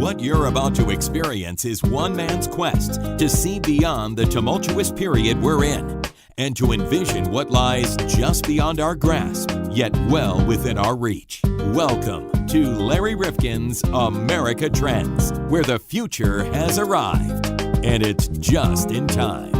What you're about to experience is one man's quest to see beyond the tumultuous period we're in and to envision what lies just beyond our grasp, yet well within our reach. Welcome to Larry Rifkin's America Trends, where the future has arrived, and it's just in time.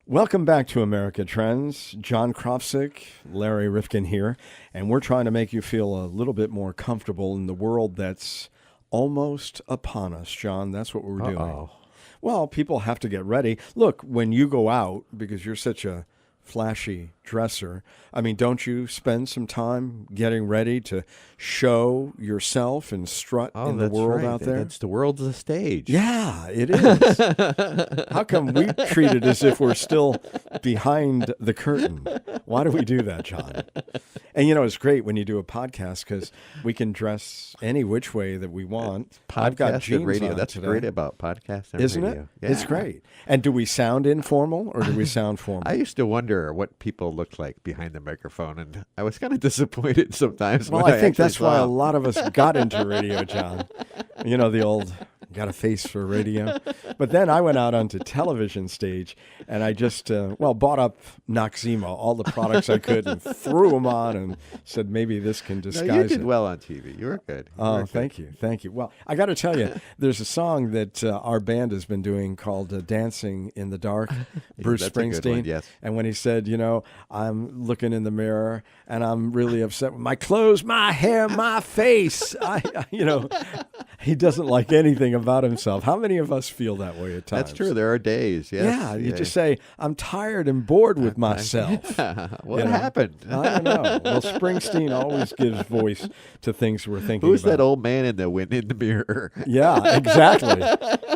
Welcome back to America Trends. John Kropsic, Larry Rifkin here, and we're trying to make you feel a little bit more comfortable in the world that's almost upon us, John. That's what we're doing. Well, people have to get ready. Look, when you go out, because you're such a flashy dresser, I mean, don't you spend some time getting ready to show yourself and strut in the world out there? That's the world's a stage. Yeah, it is. How come we treat it as if we're still behind the curtain? Why do we do that, John? And, you know, it's great when you do a podcast because we can dress any which way that we want. I've got jeans and radio. on That's today. great about podcast and Isn't radio. it? Yeah. It's great. And do we sound informal or do we sound formal? I used to wonder what people looked like behind the microphone, and I was kind of disappointed sometimes. Well, when I think that's why a saw. lot of us got into radio, John. You know, the old got a face for radio. But then I went out onto television stage, and I just, bought up Noxzema, all the products I could, and threw them on and said, maybe this can disguise You did it. well on TV. You were good. Thank you. Thank you. Well, I got to tell you, there's a song that our band has been doing called Dancing in the Dark, Bruce That's a good Springsteen. one, yes. And when he said, you know, I'm looking in the mirror and I'm really upset with my clothes, my hair, my face. He doesn't like anything about himself. How many of us feel that way at times? That's true. There are days. Yes. Yeah, you just say, I'm tired and bored with myself. What happened? I don't know. Well, Springsteen always gives voice to things we're thinking Who's about. that old man in the mirror? Yeah, exactly.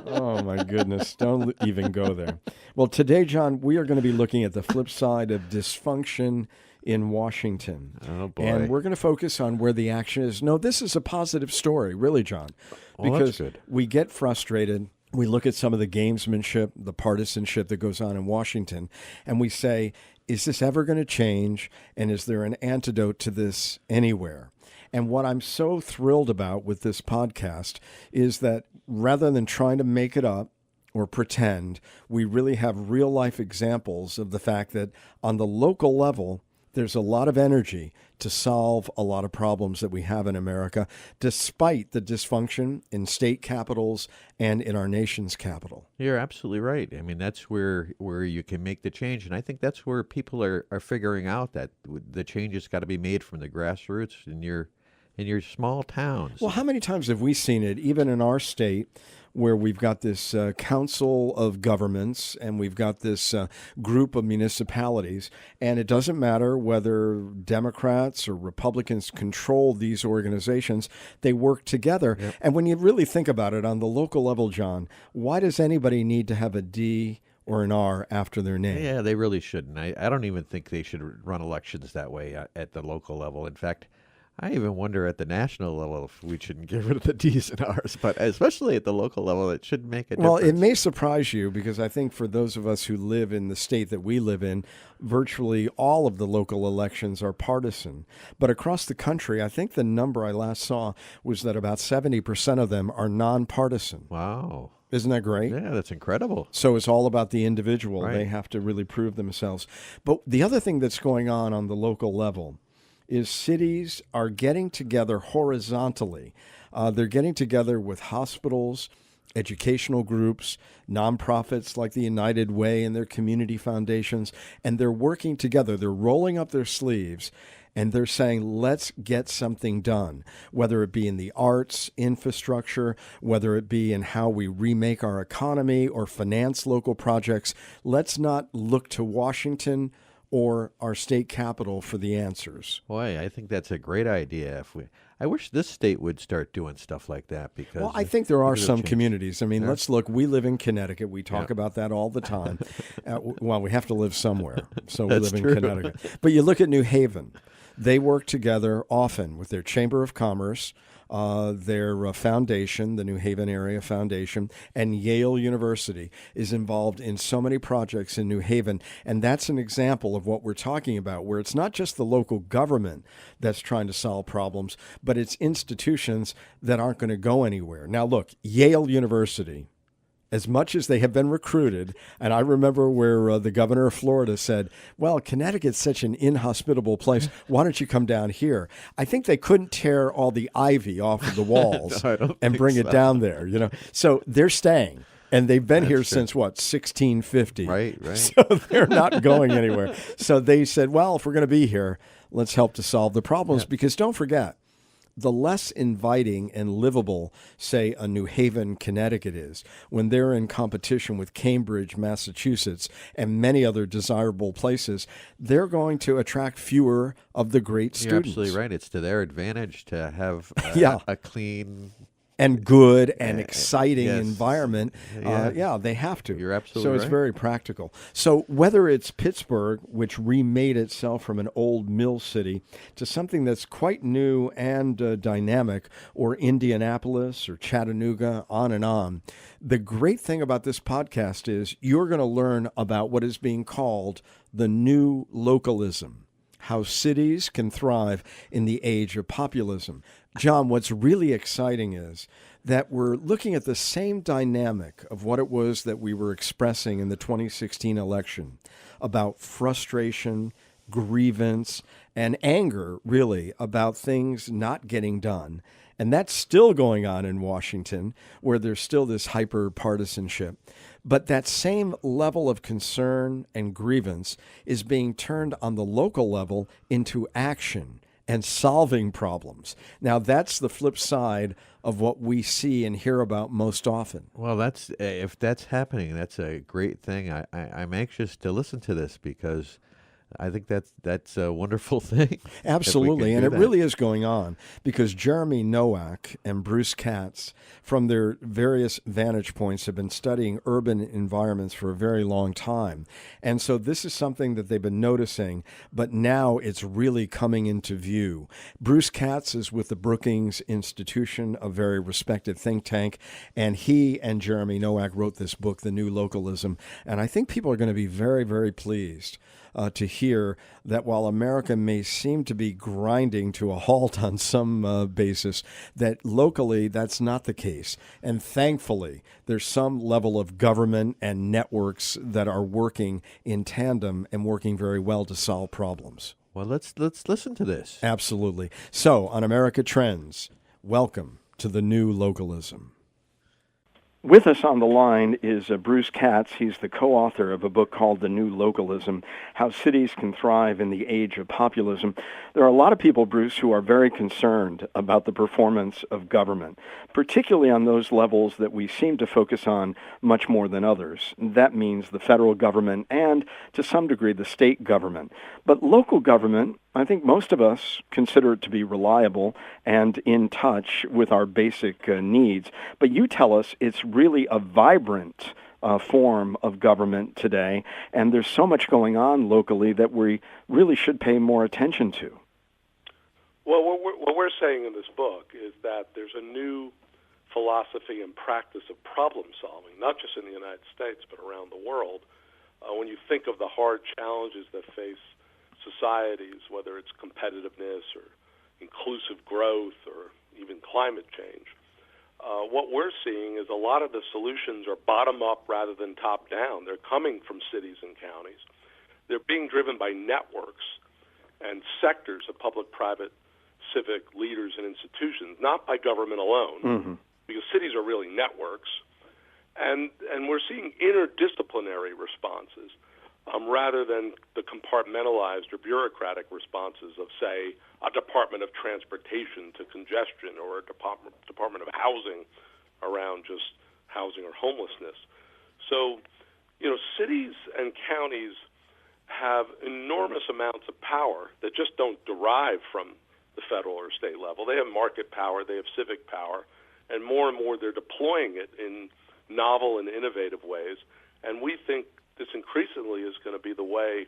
Oh, my goodness. Don't even go there. Well, today, John, we are going to be looking at the flip side of dysfunction in Washington. Oh, boy. And we're going to focus on where the action is. No, this is a positive story, really, John. Well, because that's good. we get frustrated. We look at some of the gamesmanship, the partisanship that goes on in Washington, and we say, is this ever going to change? And is there an antidote to this anywhere? And what I'm so thrilled about with this podcast is that rather than trying to make it up or pretend, we really have real life examples of the fact that on the local level, there's a lot of energy to solve a lot of problems that we have in America, despite the dysfunction in state capitals and in our nation's capital. You're absolutely right. I mean, that's where you can make the change. And I think that's where people are figuring out that the change has got to be made from the grassroots in your small towns. Well, how many times have we seen it, even in our state, where we've got this council of governments and we've got this group of municipalities, and it doesn't matter whether Democrats or Republicans control these organizations, they work together. Yep. And when you really think about it on the local level, John, why does anybody need to have a D or an R after their name? Yeah, they really shouldn't. I don't even think they should run elections that way at the local level. In fact, I even wonder at the national level if we shouldn't get rid of the D's and R's, but especially at the local level, it should make a difference. Well, it may surprise you because I think for those of us who live in the state that we live in, virtually all of the local elections are partisan. But across the country, I think the number I last saw was that about 70% of them are nonpartisan. Wow. Isn't that great? Yeah, that's incredible. So it's all about the individual. Right. They have to really prove themselves. But the other thing that's going on the local level is cities are getting together horizontally. They're getting together with hospitals, educational groups, nonprofits like the United Way and their community foundations, and they're working together. They're rolling up their sleeves, and they're saying, let's get something done, whether it be in the arts, infrastructure, whether it be in how we remake our economy or finance local projects. Let's not look to Washington or our state capital for the answers. Boy, I think that's a great idea. I wish this state would start doing stuff like that because. Well, I think there are some change. communities. I mean, Yeah. let's look. We live in Connecticut. We talk about that all the time. Well, we have to live somewhere, so we That's live true. in Connecticut. But you look at New Haven. They work together often with their Chamber of Commerce, their foundation, the New Haven Area Foundation, and Yale University is involved in so many projects in New Haven. And that's an example of what we're talking about, where it's not just the local government that's trying to solve problems, but it's institutions that aren't going to go anywhere. Now, look, Yale University, as much as they have been recruited, and I remember where the governor of Florida said, well, Connecticut's such an inhospitable place. Why don't you come down here? I think they couldn't tear all the ivy off of the walls No, and bring it down there, you know. So they're staying. And they've been here since, what, 1650? Right. So they're not going anywhere. So they said, well, if we're going to be here, let's help to solve the problems. Because don't forget, the less inviting and livable, say, a New Haven, Connecticut is, when they're in competition with Cambridge, Massachusetts, and many other desirable places, they're going to attract fewer of the great You're students. absolutely right. It's to their advantage to have a clean and good and exciting yes. environment. They have to. You're absolutely So it's right. very practical. So whether it's Pittsburgh, which remade itself from an old mill city to something that's quite new and dynamic, or Indianapolis or Chattanooga, on, the great thing about this podcast is you're going to learn about what is being called the new localism, how cities can thrive in the age of populism. John, what's really exciting is that we're looking at the same dynamic of what it was that we were expressing in the 2016 election about frustration, grievance, and anger, really, about things not getting done. And that's still going on in Washington, where there's still this hyper-partisanship. But that same level of concern and grievance is being turned on the local level into action and solving problems. Now, that's the flip side of what we see and hear about most often. Well, that's if that's happening, that's a great thing. I'm anxious to listen to this because I think that's a wonderful thing. Absolutely, and it really is going on because Jeremy Nowak and Bruce Katz, from their various vantage points, have been studying urban environments for a very long time. And so this is something that they've been noticing, but now it's really coming into view. Bruce Katz is with the Brookings Institution, a very respected think tank, and he and Jeremy Nowak wrote this book, The New Localism, and I think people are going to be very, very pleased to hear that while America may seem to be grinding to a halt on some basis, that locally that's not the case. And thankfully, there's some level of government and networks that are working in tandem and working very well to solve problems. Well, let's listen to this. Absolutely. So, on America Trends, welcome to the new localism. With us on the line is Bruce Katz. He's the co-author of a book called The New Localism, How Cities Can Thrive in the Age of Populism. There are a lot of people, Bruce, who are very concerned about the performance of government, particularly on those levels that we seem to focus on much more than others. That means the federal government and, to some degree, the state government. But local government, I think most of us consider it to be reliable and in touch with our basic needs. But you tell us it's really a vibrant form of government today, and there's so much going on locally that we really should pay more attention to. Well, what we're saying in this book is that there's a new philosophy and practice of problem solving, not just in the United States, but around the world. When you think of the hard challenges that face societies, whether it's competitiveness or inclusive growth or even climate change, what we're seeing is a lot of the solutions are bottom-up rather than top-down. They're coming from cities and counties. They're being driven by networks and sectors of public, private, civic leaders and institutions, not by government alone, because cities are really networks. And we're seeing interdisciplinary responses rather than the compartmentalized or bureaucratic responses of, say, a Department of Transportation to congestion or a Department of Housing around just housing or homelessness. So, cities and counties have enormous amounts of power that just don't derive from the federal or state level. They have market power, they have civic power, and more they're deploying it in novel and innovative ways. And we think this increasingly is going to be the way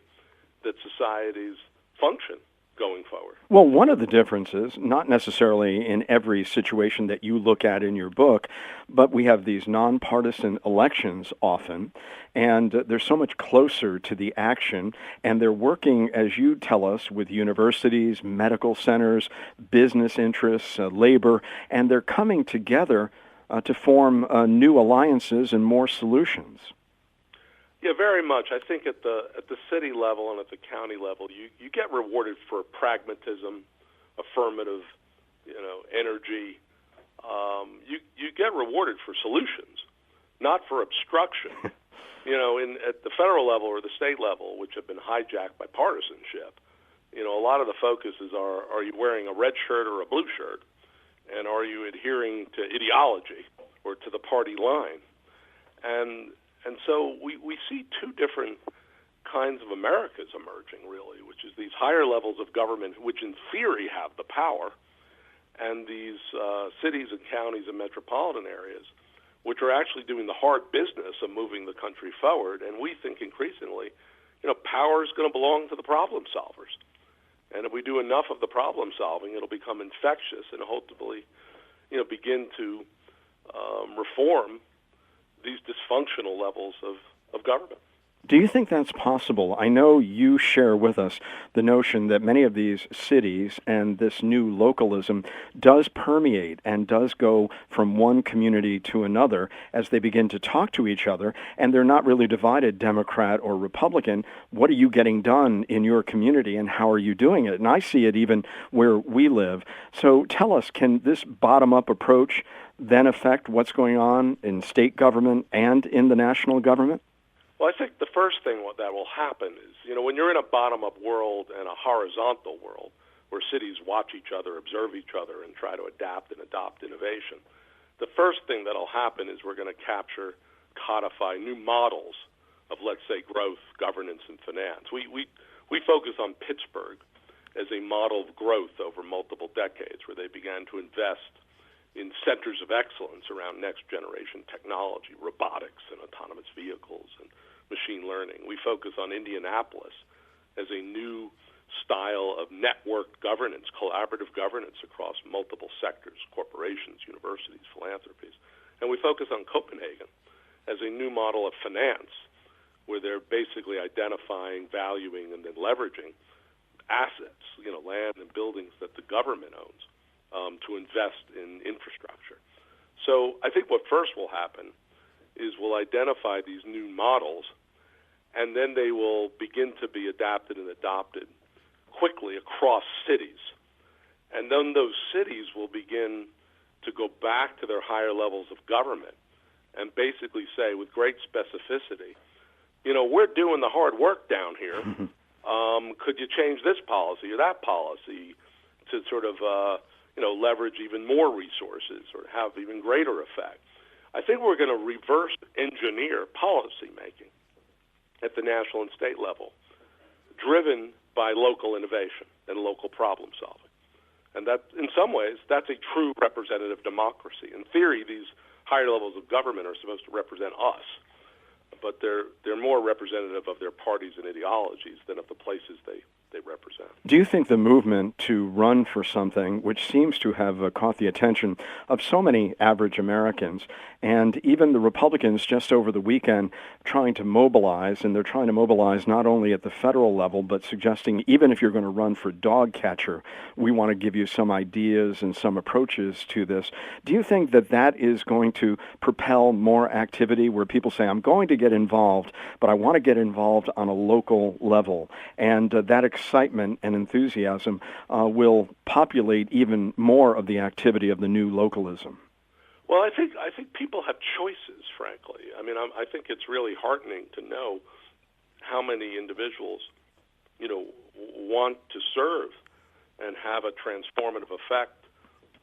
that societies function going forward. Well, one of the differences, not necessarily in every situation that you look at in your book, but we have these nonpartisan elections often, and they're so much closer to the action, and they're working, as you tell us, with universities, medical centers, business interests, labor, and they're coming together to form new alliances and more solutions. Yeah, very much. I think at the city level and at the county level, you get rewarded for pragmatism, affirmative, energy. You get rewarded for solutions, not for obstruction. At the federal level or the state level, which have been hijacked by partisanship, a lot of the focuses are you wearing a red shirt or a blue shirt, and are you adhering to ideology or to the party line? And so we see two different kinds of Americas emerging, really, which is these higher levels of government, which in theory have the power, and these cities and counties and metropolitan areas, which are actually doing the hard business of moving the country forward. And we think increasingly, power is going to belong to the problem solvers. And if we do enough of the problem solving, it'll become infectious and hopefully, begin to reform these dysfunctional levels of government. Do you think that's possible? I know you share with us the notion that many of these cities and this new localism does permeate and does go from one community to another as they begin to talk to each other, and they're not really divided Democrat or Republican. What are you getting done in your community, and how are you doing it? And I see it even where we live. So tell us, can this bottom-up approach then affect what's going on in state government and in the national government? Well, I think the first thing that will happen is, when you're in a bottom-up world and a horizontal world where cities watch each other, observe each other, and try to adapt and adopt innovation, the first thing that will happen is we're going to codify new models of, let's say, growth, governance, and finance. We focus on Pittsburgh as a model of growth over multiple decades, where they began to invest in centers of excellence around next-generation technology, robotics, and autonomous vehicles, and machine learning. We focus on Indianapolis as a new style of networked governance, collaborative governance across multiple sectors, corporations, universities, philanthropies. And we focus on Copenhagen as a new model of finance, where they're basically identifying, valuing, and then leveraging assets, land and buildings that the government owns, to invest in infrastructure. So I think what first will happen is we'll identify these new models, and then they will begin to be adapted and adopted quickly across cities. And then those cities will begin to go back to their higher levels of government and basically say with great specificity, we're doing the hard work down here. Could you change this policy or that policy to sort of leverage even more resources or have even greater effect? I think we're going to reverse engineer policy making at the national and state level, driven by local innovation and local problem solving. And that, in some ways, that's a true representative democracy. In theory, these higher levels of government are supposed to represent us, but they're more representative of their parties and ideologies than of the places they represent. Do you think the movement to run for something, which seems to have caught the attention of so many average Americans, and even the Republicans just over the weekend trying to mobilize, and they're trying to mobilize not only at the federal level, but suggesting even if you're going to run for dog catcher, we want to give you some ideas and some approaches to this. Do you think that that is going to propel more activity where people say, I'm going to get involved, but I want to get involved on a local level, and that excitement and enthusiasm will populate even more of the activity of the new localism? Well, I think people have choices, frankly. I mean, I think it's really heartening to know how many individuals, want to serve and have a transformative effect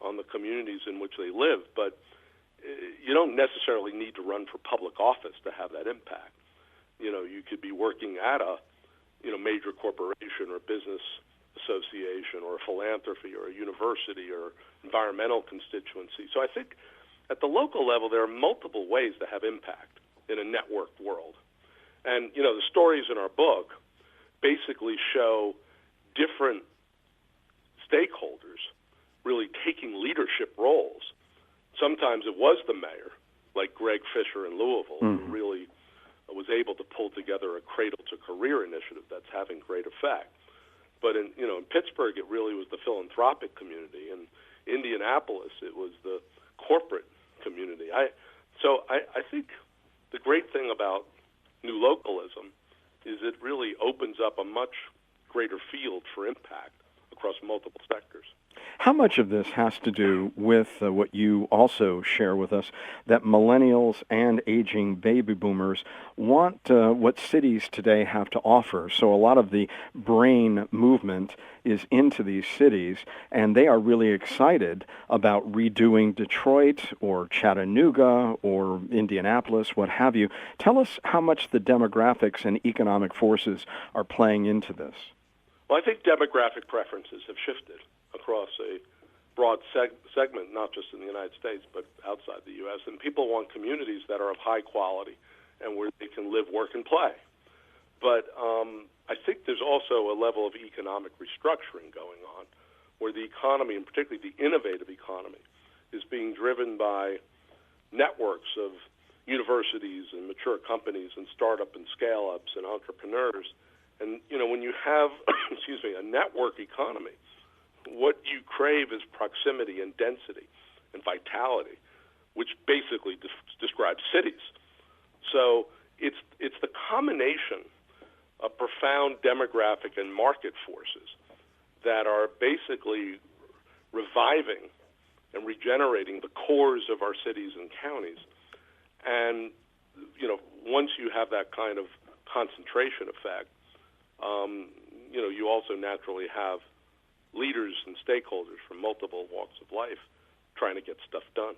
on the communities in which they live. But you don't necessarily need to run for public office to have that impact. You could be working at a major corporation or business association or a philanthropy or a university or environmental constituency. So I think at the local level, there are multiple ways to have impact in a networked world. And, the stories in our book basically show different stakeholders really taking leadership roles. Sometimes it was the mayor, like Greg Fisher in Louisville, who really was able to pull together a cradle-to-career initiative that's having great effect. But in Pittsburgh, it really was the philanthropic community. In Indianapolis, it was the corporate community. I think the great thing about new localism is it really opens up a much greater field for impact across multiple sectors. How much of this has to do with what you also share with us, that millennials and aging baby boomers want what cities today have to offer? So a lot of the brain movement is into these cities, and they are really excited about redoing Detroit or Chattanooga or Indianapolis, what have you. Tell us how much the demographics and economic forces are playing into this. Well, I think demographic preferences have shifted across a broad segment, not just in the United States, but outside the U.S. And people want communities that are of high quality and where they can live, work, and play. But I think there's also a level of economic restructuring going on where the economy, and particularly the innovative economy, is being driven by networks of universities and mature companies and startup and scale-ups and entrepreneurs. And, when you have, a network economy, what you crave is proximity and density and vitality, which basically describes cities. So it's the combination of profound demographic and market forces that are basically reviving and regenerating the cores of our cities and counties. And, once you have that kind of concentration effect, you also naturally have leaders and stakeholders from multiple walks of life trying to get stuff done.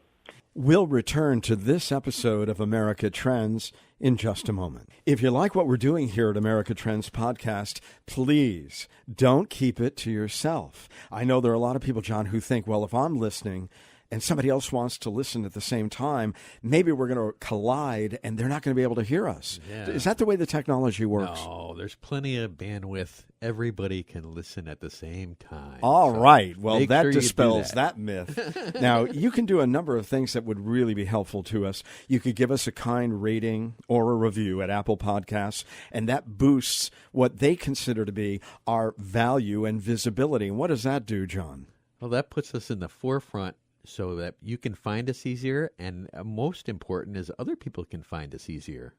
We'll return to this episode of America Trends in just a moment. If you like what we're doing here at America Trends Podcast, please don't keep it to yourself. I know there are a lot of people, John, who think, well, if I'm listening and somebody else wants to listen at the same time, maybe we're going to collide and they're not going to be able to hear us. Yeah. Is that the way the technology works? No, there's plenty of bandwidth. Everybody can listen at the same time. All right. Well, that dispels that myth. Now, you can do a number of things that would really be helpful to us. You could give us a kind rating or a review at Apple Podcasts, and that boosts what they consider to be our value and visibility. And what does that do, John? Well, that puts us in the forefront so that you can find us easier, and most important is other people can find us easier.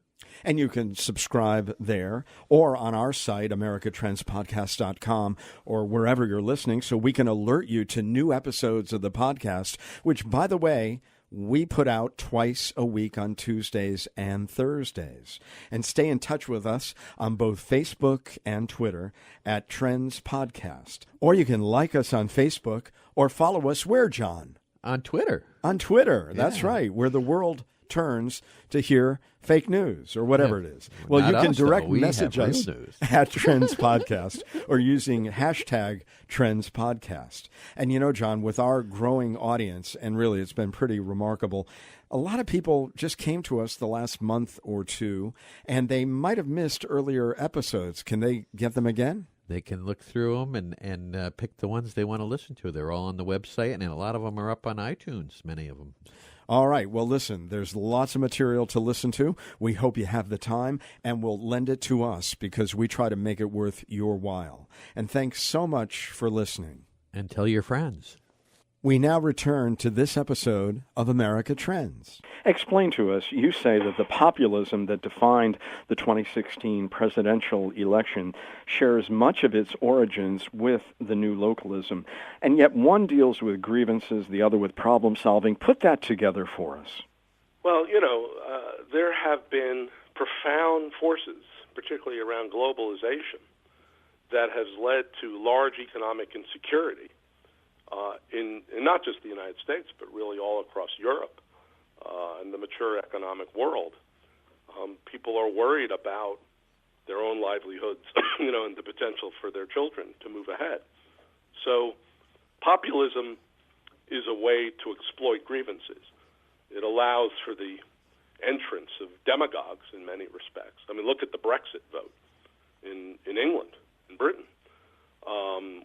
And you can subscribe there or on our site, americatrendspodcast.com, or wherever you're listening, so we can alert you to new episodes of the podcast, which, by the way, we put out twice a week on Tuesdays and Thursdays. And stay in touch with us on both Facebook and Twitter at Trends Podcast. Or you can like us on Facebook or follow us where, John? On Twitter. On Twitter, that's right, where the world turns to hear fake news or whatever it is. Well, you can direct message us at Trends Podcast or using hashtag Trends Podcast. And John, with our growing audience, and really it's been pretty remarkable, a lot of people just came to us the last month or two, and they might have missed earlier episodes. Can they get them again? They can look through them and pick the ones they want to listen to. They're all on the website, and a lot of them are up on iTunes, many of them. All right. Well, listen, there's lots of material to listen to. We hope you have the time, and we'll lend it to us because we try to make it worth your while. And thanks so much for listening. And tell your friends. We now return to this episode of America Trends. Explain to us, you say that the populism that defined the 2016 presidential election shares much of its origins with the new localism, and yet one deals with grievances, the other with problem solving. Put that together for us. Well, there have been profound forces, particularly around globalization, that has led to large economic insecurity in not just the United States, but really all across Europe and the mature economic world. People are worried about their own livelihoods, and the potential for their children to move ahead. So populism is a way to exploit grievances. It allows for the entrance of demagogues in many respects. I mean, look at the Brexit vote in England, in Britain.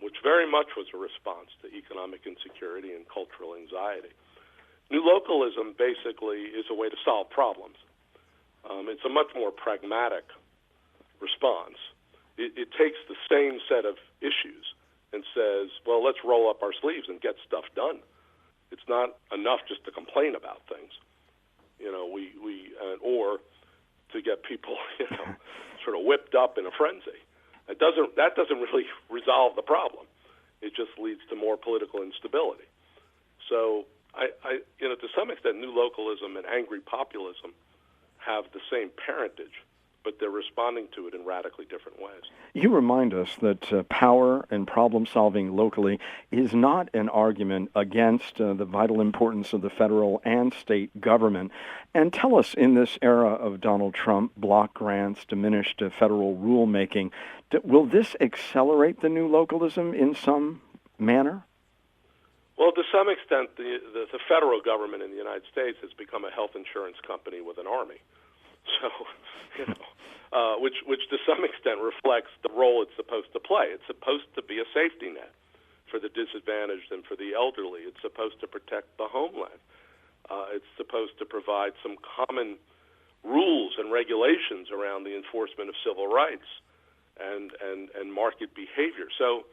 which very much was a response to economic insecurity and cultural anxiety. New localism basically is a way to solve problems. It's a much more pragmatic response. It takes the same set of issues and says, well, let's roll up our sleeves and get stuff done. It's not enough just to complain about things, or to get people, sort of whipped up in a frenzy. That doesn't really resolve the problem. It just leads to more political instability. So, to some extent, new localism and angry populism have the same parentage, but they're responding to it in radically different ways. You remind us that power and problem-solving locally is not an argument against the vital importance of the federal and state government. And tell us, in this era of Donald Trump, block grants, diminished federal rulemaking, will this accelerate the new localism in some manner? Well, to some extent, the federal government in the United States has become a health insurance company with an army. So, which to some extent reflects the role it's supposed to play. It's supposed to be a safety net for the disadvantaged and for the elderly. It's supposed to protect the homeland. It's supposed to provide some common rules and regulations around the enforcement of civil rights and market behavior. So,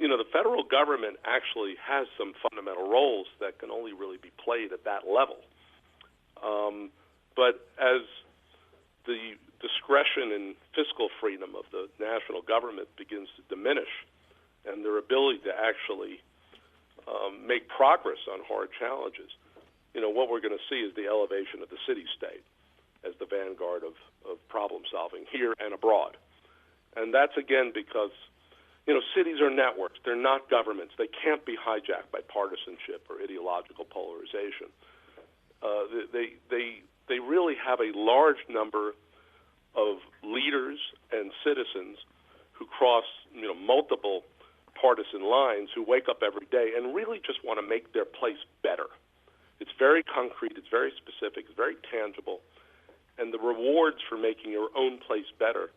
the federal government actually has some fundamental roles that can only really be played at that level. But as the discretion and fiscal freedom of the national government begins to diminish, and their ability to actually make progress on hard challenges, what we're going to see is the elevation of the city-state as the vanguard of problem-solving here and abroad. And that's, again, because cities are networks. They're not governments. They can't be hijacked by partisanship or ideological polarization. They really have a large number of leaders and citizens who cross multiple partisan lines, who wake up every day and really just want to make their place better. It's very concrete. It's very specific. It's very tangible. And the rewards for making your own place better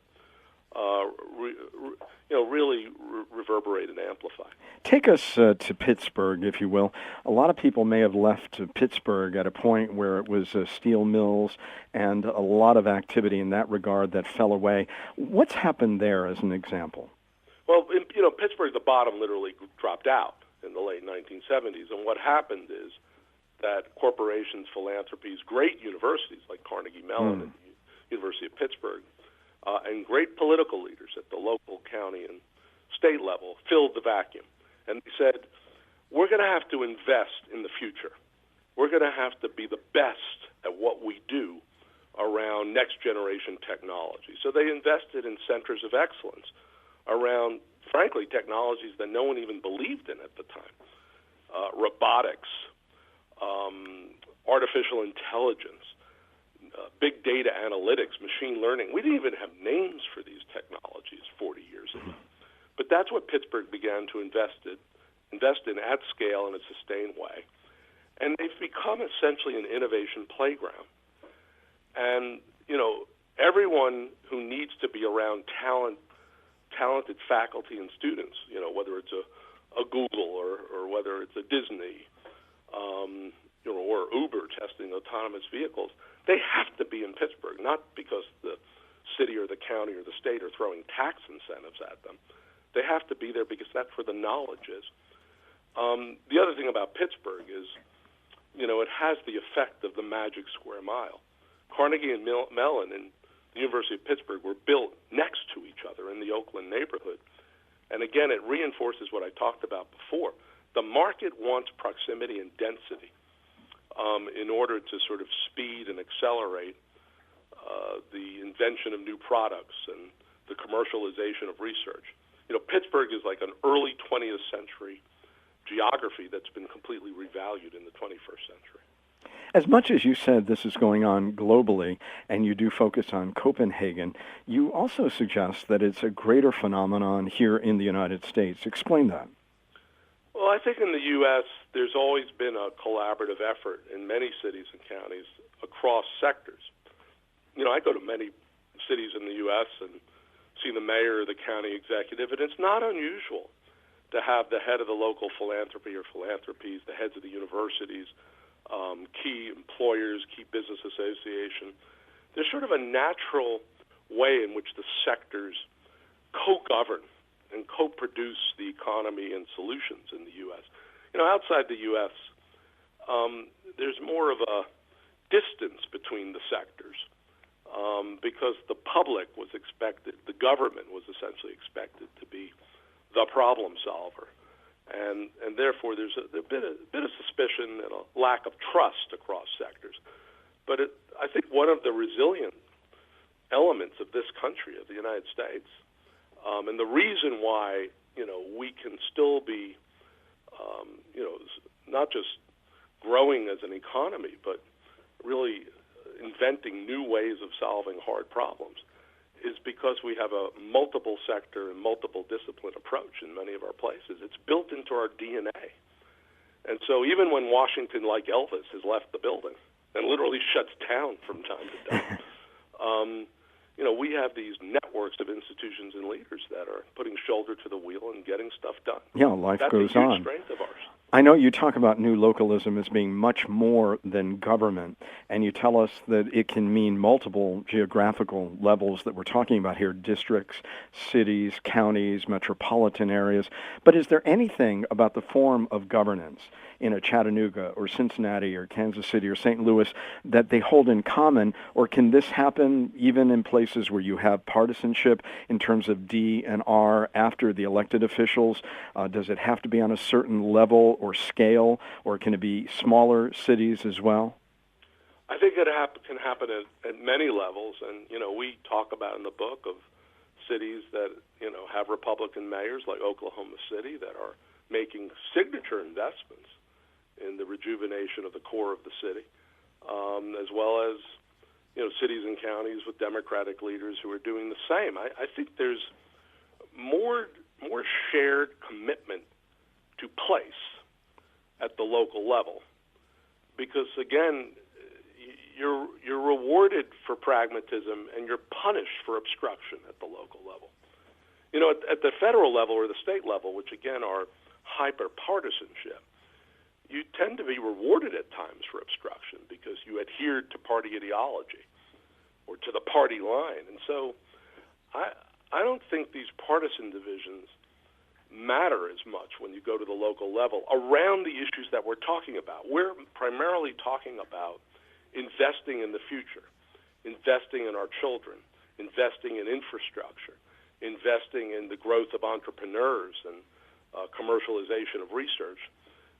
really reverberate and amplify. Take us to Pittsburgh, if you will. A lot of people may have left Pittsburgh at a point where it was steel mills and a lot of activity in that regard that fell away. What's happened there as an example? Well, Pittsburgh, the bottom literally dropped out in the late 1970s. And what happened is that corporations, philanthropies, great universities like Carnegie Mellon and the University of Pittsburgh, and great political leaders at the local, county, and state level filled the vacuum. And they said, we're going to have to invest in the future. We're going to have to be the best at what we do around next-generation technology. So they invested in centers of excellence around, frankly, technologies that no one even believed in at the time. Robotics, artificial intelligence, big data analytics, machine learning. We didn't even have names for these technologies 40 years ago. But that's what Pittsburgh began to invest in at scale in a sustained way. And they've become essentially an innovation playground. And, everyone who needs to be around talented faculty and students, whether it's a Google or whether it's a Disney, or Uber testing autonomous vehicles, they have to be in Pittsburgh, not because the city or the county or the state are throwing tax incentives at them. They have to be there because that's where the knowledge is. The other thing about Pittsburgh is, it has the effect of the magic square mile. Carnegie and Mellon and the University of Pittsburgh were built next to each other in the Oakland neighborhood. And again, it reinforces what I talked about before. The market wants proximity and density in order to sort of speed and accelerate the invention of new products and the commercialization of research. Pittsburgh is like an early 20th century geography that's been completely revalued in the 21st century. As much as you said this is going on globally, and you do focus on Copenhagen, you also suggest that it's a greater phenomenon here in the United States. Explain that. Well, I think in the U.S., there's always been a collaborative effort in many cities and counties across sectors. I go to many cities in the U.S. and see the mayor or the county executive, and it's not unusual to have the head of the local philanthropy or philanthropies, the heads of the universities, key employers, key business association. There's sort of a natural way in which the sectors co-govern and co-produce the economy and solutions in the U.S. Outside the U.S., there's more of a distance between the sectors because the public was expected, the government was essentially expected to be the problem solver. And therefore, there's a bit of suspicion and a lack of trust across sectors. But I think one of the resilient elements of this country, of the United States, and the reason why we can still be, not just growing as an economy, but really inventing new ways of solving hard problems, is because we have a multiple sector and multiple discipline approach in many of our places. It's built into our DNA. And so even when Washington, like Elvis, has left the building and literally shuts down from time to time, we have these networks of institutions and leaders that are putting shoulder to the wheel and getting stuff done. Yeah, life goes That's a huge on. strength of ours. I know you talk about new localism as being much more than government, and you tell us that it can mean multiple geographical levels that we're talking about here, districts, cities, counties, metropolitan areas. But is there anything about the form of governance in a Chattanooga or Cincinnati or Kansas City or St. Louis that they hold in common, or can this happen even in places where you have partisanship in terms of D and R after the elected officials? Does it have to be on a certain level or scale, or can it be smaller cities as well? I think it can happen at many levels, and we talk about in the book of cities that have Republican mayors like Oklahoma City that are making signature investments in the rejuvenation of the core of the city, as well as cities and counties with Democratic leaders who are doing the same. I think there's more shared commitment to place at the local level, because again, you're rewarded for pragmatism and you're punished for obstruction at the local level. At the federal level or the state level, which again are hyper-partisanship, you tend to be rewarded at times for obstruction because you adhered to party ideology or to the party line. And so I don't think these partisan divisions matter as much when you go to the local level around the issues that we're talking about. We're primarily talking about investing in the future, investing in our children, investing in infrastructure, investing in the growth of entrepreneurs and commercialization of research.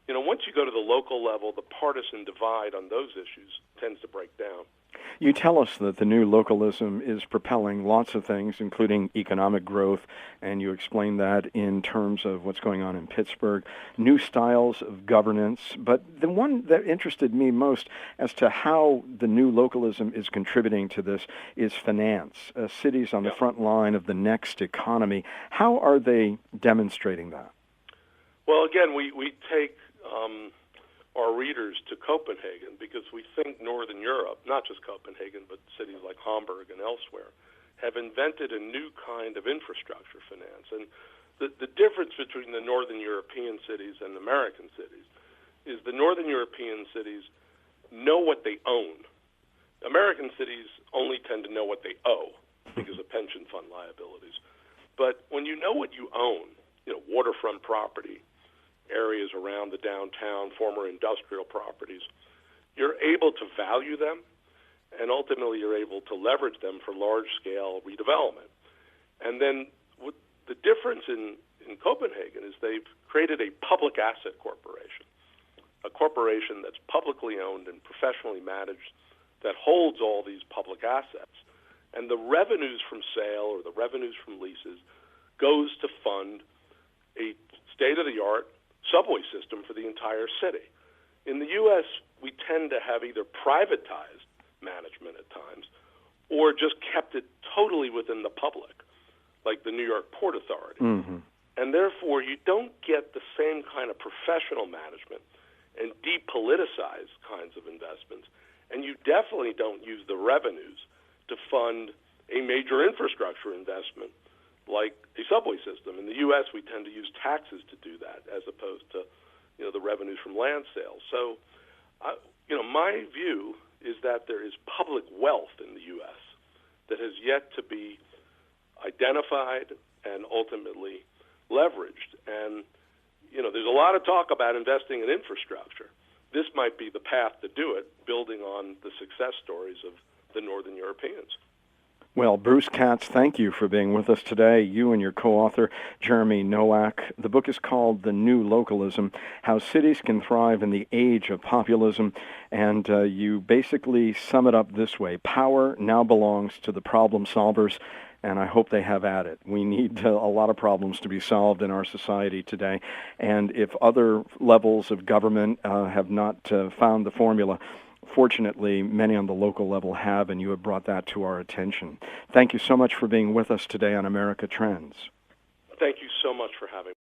Once you go to the local level, the partisan divide on those issues tends to break down. You tell us that the new localism is propelling lots of things, including economic growth, and you explain that in terms of what's going on in Pittsburgh, new styles of governance. But the one that interested me most as to how the new localism is contributing to this is finance. Cities on the front line of the next economy. How are they demonstrating that? Well, again, we take our readers to Copenhagen because we think Northern Europe, not just Copenhagen, but cities like Hamburg and elsewhere, have invented a new kind of infrastructure finance. And the difference between the Northern European cities and American cities is the Northern European cities know what they own. American cities only tend to know what they owe because of pension fund liabilities. But when you know what you own, waterfront property, areas around the downtown, former industrial properties, you're able to value them, and ultimately you're able to leverage them for large-scale redevelopment. And then the difference in Copenhagen is they've created a public asset corporation, a corporation that's publicly owned and professionally managed that holds all these public assets. And the revenues from sale or the revenues from leases goes to fund a state-of-the-art subway system for the entire city. In the U.S., we tend to have either privatized management at times or just kept it totally within the public, like the New York Port Authority. Mm-hmm. And therefore, you don't get the same kind of professional management and depoliticized kinds of investments, and you definitely don't use the revenues to fund a major infrastructure investment like a subway system. In the U.S., we tend to use taxes to do that, as opposed to, the revenues from land sales. So, my view is that there is public wealth in the U.S. that has yet to be identified and ultimately leveraged. And, there's a lot of talk about investing in infrastructure. This might be the path to do it, building on the success stories of the Northern Europeans. Well, Bruce Katz, thank you for being with us today. You and your co-author, Jeremy Nowak. The book is called The New Localism, How Cities Can Thrive in the Age of Populism. And you basically sum it up this way. Power now belongs to the problem solvers, and I hope they have at it. We need a lot of problems to be solved in our society today. And if other levels of government have not found the formula, fortunately, many on the local level have, and you have brought that to our attention. Thank you so much for being with us today on America Trends. Thank you so much for having me.